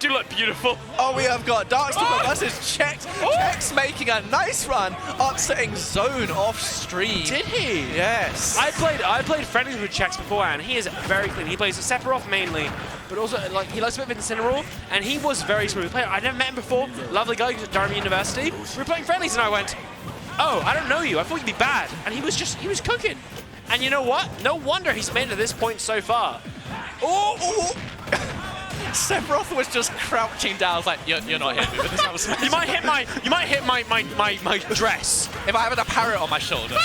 do look beautiful. Oh, we have got DarkStalker versus Cheks. Cheks making a nice run, upsetting Zone off stream. Did he? Yes. I played friendlies with Cheks beforehand. He is very clean. He plays Sephiroth mainly, but also like he likes a bit of Incineroar, and he was very smooth player. I never met him before. Lovely guy, he was at Durham University. We were playing friendlies, and I went, "Oh, I don't know you. I thought you'd be bad." And he was cooking. And you know what? No wonder he's made it to this point so far. Oh! Sephiroth was just crouching down. I was like, you're not hitting me with this. You might hit my dress. If I had a parrot on my shoulder.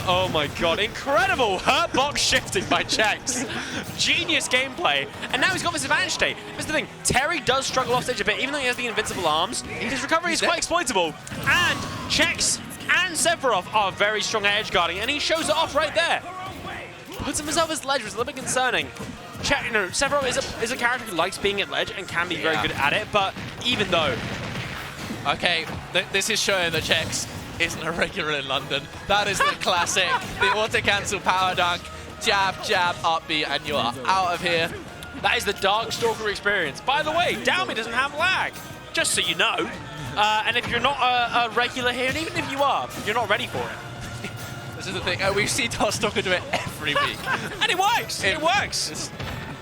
Oh my god, incredible hurt box shifting by Cheks. Genius gameplay. And now he's got this advantage state. Here's the thing, Terry does struggle off stage a bit, even though he has the invincible arms. His recovery is quite exploitable. And Cheks and Sephiroth are very strong at edge guarding, and he shows it off right there. Puts himself as ledge, was a little bit concerning. Sephiroth is a character who likes being at ledge and can be very good at it, but even though... Okay, this is showing that Cheks isn't a regular in London. That is the classic, the auto-cancel power dunk, jab, jab, up B, and you're out of here. That is the DarkStalker experience. By the way, Dowmy doesn't have lag, just so you know. And if you're not a regular here, and even if you are, you're not ready for it. This is the thing, we see DarkStalker do it every week. And it works, it works.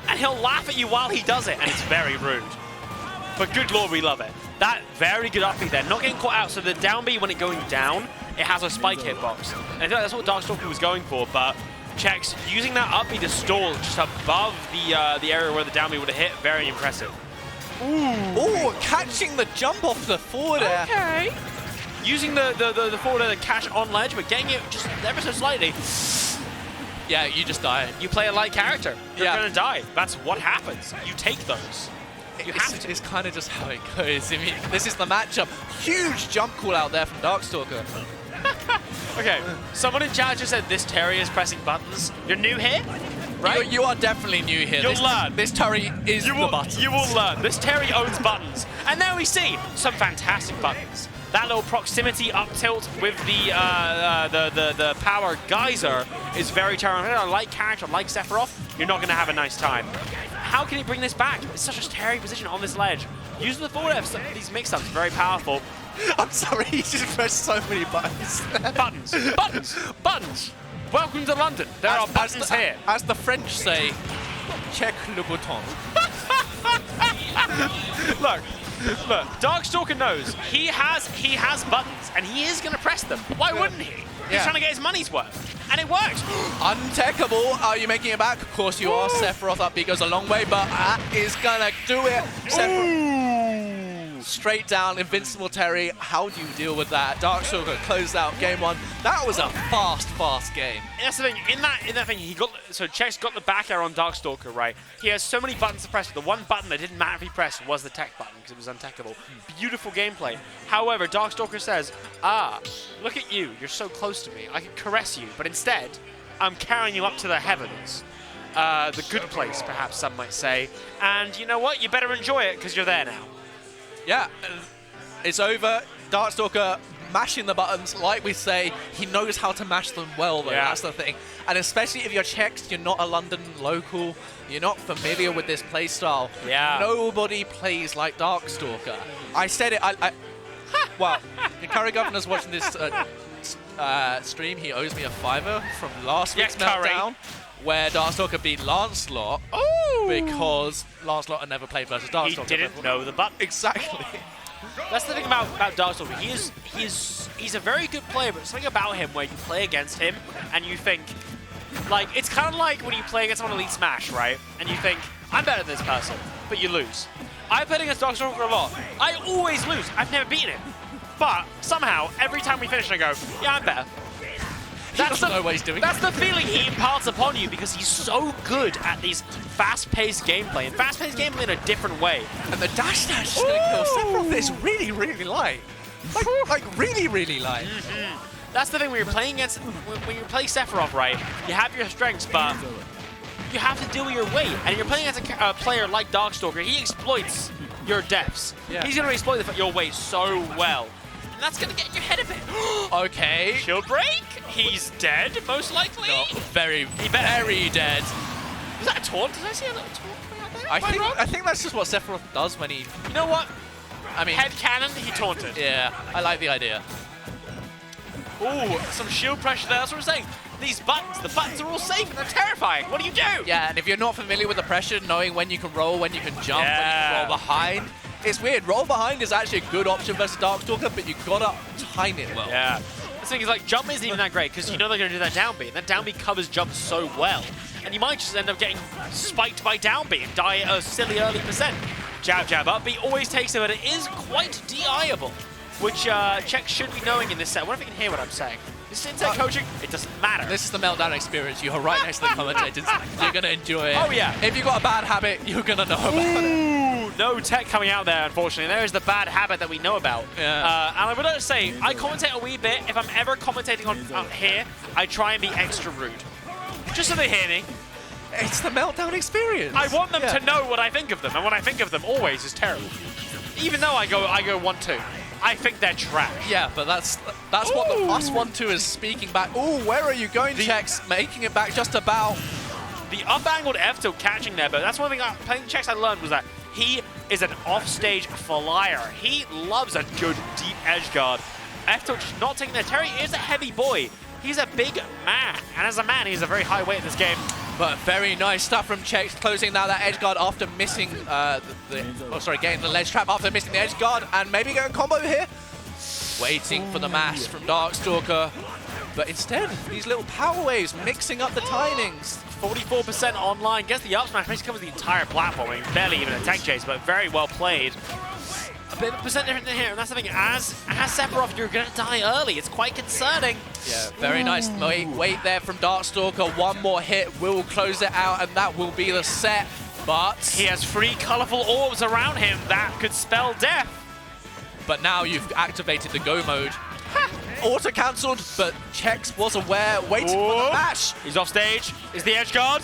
And he'll laugh at you while he does it, and it's very rude. But good lord, we love it. That very good up B there, not getting caught out. So the down B, when it's going down, it has a spike hitbox. And I feel like that's what DarkStalker was going for, but Cheks using that up B to stall just above the area where the down B would have hit, very impressive. Ooh, catching the jump off the forward air. Okay. Using the forward air to catch on ledge, but getting it just ever so slightly. Yeah, you just die. You play a light character, you're gonna die. That's what happens. You take those. You have to. It's kind of just how it goes. I mean, this is the matchup. Huge jump call out there from DarkStalker. Okay, someone in chat just said this Terry is pressing buttons. You're new here, right? You are definitely new here. You'll learn. This Terry is the button. You will learn. This Terry owns buttons. And there we see some fantastic buttons. That little proximity up tilt with the power geyser is very terrifying. I like character, like Sephiroth, you're not going to have a nice time. How can he bring this back? It's such a Terry position on this ledge. Using the forward F, these mix-ups, very powerful. I'm sorry, he just pressed so many buttons. Buttons, buttons, buttons. Welcome to London. There are buttons here. As the French say, check le bouton. Look, DarkStalker knows he has buttons, and he is going to press them. Why wouldn't he? He's trying to get his money's worth. And it works. Untechable. Are you making it back? Of course you are. Sephiroth up B goes a long way, but that is gonna do it. Straight down, invincible Terry. How do you deal with that? DarkStalker closed out game one. That was a fast game. That's the thing. In that thing, Cheks got the back air on DarkStalker, right? He has so many buttons to press. The one button that didn't matter if he pressed was the tech button because it was untechable. Beautiful gameplay. However, DarkStalker says, look at you. You're so close to me. I can caress you, but instead, I'm carrying you up to the heavens. The good place, perhaps some might say. And you know what? You better enjoy it because you're there now. Yeah, it's over. DarkStalker mashing the buttons, like we say, he knows how to mash them well though, that's the thing. And especially if you're Cheks, you're not a London local, you're not familiar with this playstyle. Yeah. Nobody plays like DarkStalker. I said it, well, if Curry Governor's watching this stream, he owes me a $5 from last week's Meltdown, where DarkStalker beat Lancelot. Because Lancelot had never played versus DarkStalker. He didn't know the button. Exactly. That's the thing about DarkStalker. He's a very good player, but something about him where you play against him and you think, like, it's kind of like when you play against someone Elite Smash, right? And you think, I'm better than this person, but you lose. I played against DarkStalker a lot. I always lose. I've never beaten him. But somehow, every time we finish, I go, yeah, I'm better. That's the feeling he imparts upon you because he's so good at these fast-paced gameplay, and fast-paced gameplay in a different way. And the dash is going to kill Sephiroth is really, really light. Like really, really light. That's the thing when you're playing against, when you're playing Sephiroth, right? You have your strengths, but you have to deal with your weight. And you're playing against a player like DarkStalker, he exploits your depths. He's going to exploit your weight so well. And that's going to get in your head a bit. Okay. Shield break. He's dead, most likely. No, very dead. Was that a taunt? Did I see a little taunt coming out there? I think that's just what Sephiroth does when he... You know what? I mean... Head cannon, he taunted. Yeah, I like the idea. Ooh, some shield pressure there. That's what we're saying. These buttons, the buttons are all safe and they're terrifying. What do you do? Yeah, and if you're not familiar with the pressure, knowing when you can roll, when you can jump, when you can roll behind, it's weird. Roll behind is actually a good option versus DarkStalker, but you gotta time it well. Yeah. The thing is, like, jump isn't even that great because you know they're going to do that down B, and that down B covers jump so well. And you might just end up getting spiked by down B and die at a silly early percent. Jab, jab, up B always takes it, but it is quite DI-able, which Cheks should be knowing in this set. I wonder if you can hear what I'm saying. This is inside coaching, it doesn't matter. This is the Meltdown experience. You're right next to the commentators. You're going to enjoy it. Oh, yeah. If you've got a bad habit, you're going to know about it. No tech coming out there, unfortunately. There is the bad habit that we know about. Yeah. And I would say, I commentate a wee bit. If I'm ever commentating on here, I try and be extra rude. Just so they hear me. It's the Meltdown experience. I want them to know what I think of them, and what I think of them always is terrible. Even though I go 1-2. I think they're trash. Yeah, but that's what the us 1-2 is speaking back. Ooh, where are you going, Cheks? Making it back just about. The up-angled F tilt catching there, but that's one thing playing Cheks I learned was that he is an off-stage flyer. He loves a good deep edge guard. F tilt just not taking that. Terry is a heavy boy. He's a big man, and as a man, he's a very high weight in this game. But very nice stuff from Cheks, closing out that edge guard after missing getting the ledge trap after missing the edge guard, and maybe getting a combo here. Waiting for the mash from DarkStalker, but instead, these little power waves mixing up the timings. 44% online, gets the up smash, basically covers the entire platform. I mean, barely even a tech chase, but very well played. A bit of a percent different than here, and that's the thing, as Sephiroth, you're going to die early. It's quite concerning. Yeah, very nice wait there from DarkStalker. One more hit will close it out, and that will be the set. But he has 3 colorful orbs around him. That could spell death. But now you've activated the go mode. Auto-cancelled, but Cheks was aware, waiting for the mash. He's off stage. Is the edge guard?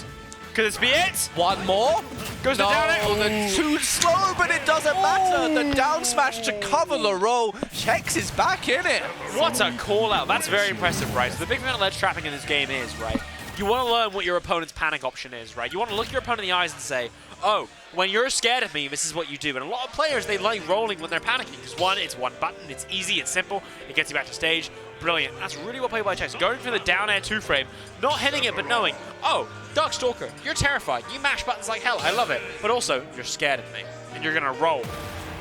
Could this be it? One more. Goes no, the down air. Too slow, but it doesn't matter. The down smash to cover Laurel. Cheks is back in it. What a call out. That's very impressive, right? So the big thing about ledge trapping in this game is, right, you want to learn what your opponent's panic option is, right? You want to look your opponent in the eyes and say, oh, when you're scared of me, this is what you do. And a lot of players, they like rolling when they're panicking. Because one, it's one button, it's easy, it's simple, it gets you back to stage. Brilliant. That's really well played by Cheks. Going for the down air 2-frame, not hitting it, but knowing, oh, DarkStalker, you're terrified. You mash buttons like hell. I love it. But also, you're scared of me. And you're going to roll.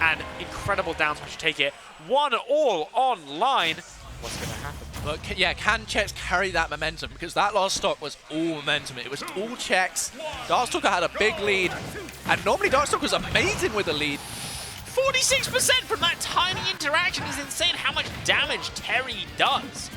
And incredible down smash to take it. 1-all online. What's going to happen? But yeah, can Cheks carry that momentum? Because that last stock was all momentum. It was all Cheks. DarkStalker had a big lead. And normally DarkStalker's amazing with a lead. 46% from that tiny interaction is insane how much damage Terry does.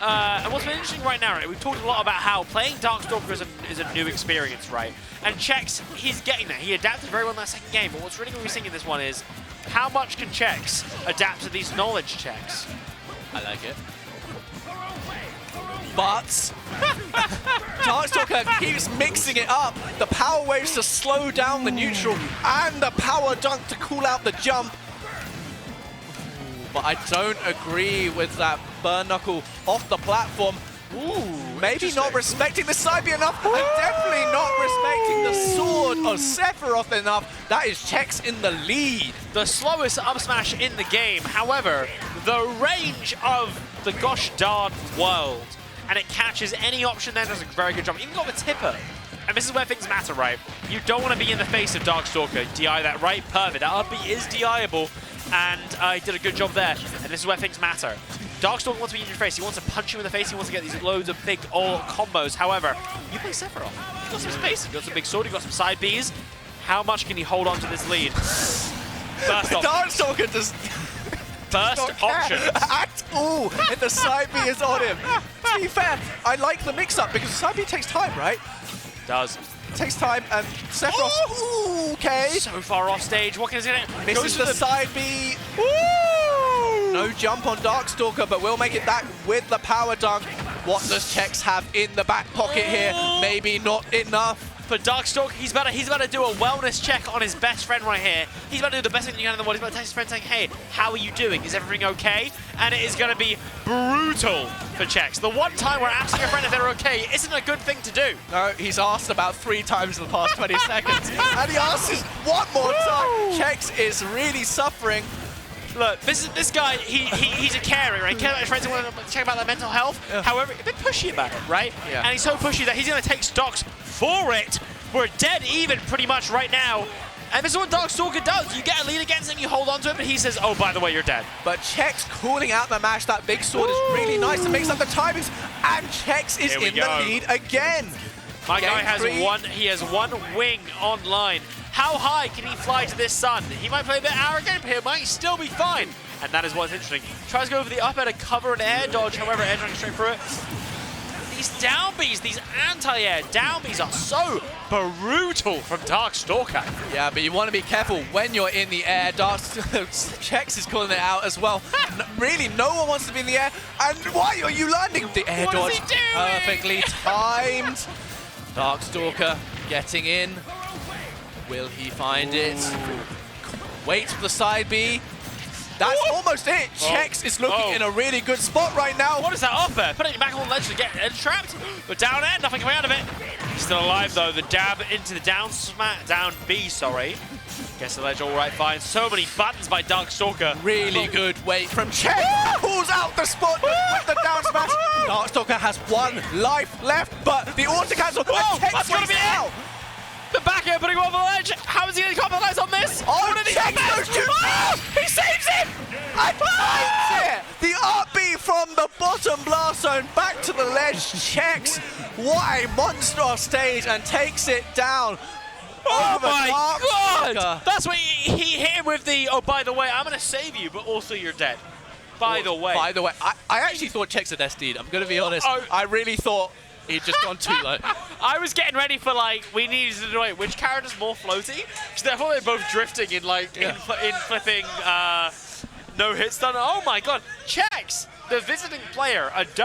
And what's been interesting right now, right, we've talked a lot about how playing DarkStalker is a new experience, right? And Cheks, he's getting there. He adapted very well in that second game, but what's really going to be seeing in this one is how much can Cheks adapt to these knowledge checks? I like it. But DarkStalker keeps mixing it up. The power waves to slow down the neutral and the power dunk to cool out the jump. But I don't agree with that burn knuckle off the platform. Ooh, maybe not respecting the side B enough, and definitely not respecting the sword of Sephiroth enough. That is Cheks in the lead. The slowest up smash in the game. However, the range of the gosh darn world. And it catches any option there, does a very good job. Even got the tipper. And this is where things matter, right? You don't want to be in the face of DarkStalker. DI that right, perfect. That up B is DI-able, and he did a good job there. And this is where things matter. DarkStalker wants to be in your face. He wants to punch you in the face. He wants to get these loads of big ult combos. However, you play Sephiroth. You've got some space. You've got some big sword. You've got some side Bs. How much can he hold on to this lead? First off, DarkStalker just... First option. At all, and the side B is on him. To be fair, I like the mix-up because the side B takes time, right? Does. It takes time, and Sephiroth, ooh, okay. So far off stage, what can he do? Misses the side B. Ooh. No jump on DarkStalker, but we'll make it back with the power dunk. What does Cheks have in the back pocket here? Maybe not enough. But DarkStalker, he's about to do a wellness check on his best friend right here. He's about to do the best thing you can in the world. He's about to text his friend saying, hey, how are you doing? Is everything okay? And it is going to be brutal for Cheks. The one time where asking your friend if they're okay isn't a good thing to do. No, he's asked about 3 times in the past 20 seconds. And he asks one more time. Cheks is really suffering. Look, this guy, he's a carer, right? He cares about his friends and want to check about their mental health. Yeah. However, a bit pushy about it, right? Yeah. And he's so pushy that he's going to take stocks for it. We're dead even pretty much right now. And this is what DarkStalker does. You get a lead against him, you hold on to it, but he says, oh, by the way, you're dead. But Cheks calling out the mash, that big sword is really nice. It makes up the timings. And Cheks is in the lead again. My guy has one wing online. How high can he fly to this sun? He might play a bit arrogant, but he might still be fine. And that is what's interesting. Tries to go over the up air to cover an air dodge, however, air dodging straight through it. These down Bs, these anti-air down Bs are so brutal from DarkStalker. Yeah, but you want to be careful when you're in the air. Cheks is calling it out as well. Really, no one wants to be in the air. And why are you landing? The air dodge is he doing? perfectly timed. DarkStalker getting in. Will he find it? Waits for the side B. That's almost it. Cheks is looking in a really good spot right now. What is that up there? Putting it back on the ledge to get trapped. But down air, nothing coming out of it. He's still alive though. The dab into the down B, sorry. Gets the ledge all right, fine. So many buttons by DarkStalker. Really good wait from Cheks. Pulls out the spot with the down smash. DarkStalker has 1 life left, but the auto cancel. That's gonna be it. The back air putting him over the ledge. How is he going to capitalize on this? Oh, Cheks goes to... He saves him! And finds it! The up B from the bottom blast zone back to the ledge. Cheks, what a monster off stage, and takes it down. Oh my God! DarkStalker. That's what he hit him with the, oh, by the way, I'm going to save you, but also you're dead. By the way, I actually thought Cheks had SD'd. I'm going to be honest. I really thought he'd just gone too low. I was getting ready for, like, we needed to do it. Which character's more floaty? Because therefore they're both drifting in, like, in flipping no hit stun. Oh my God. Cheks, the visiting player, a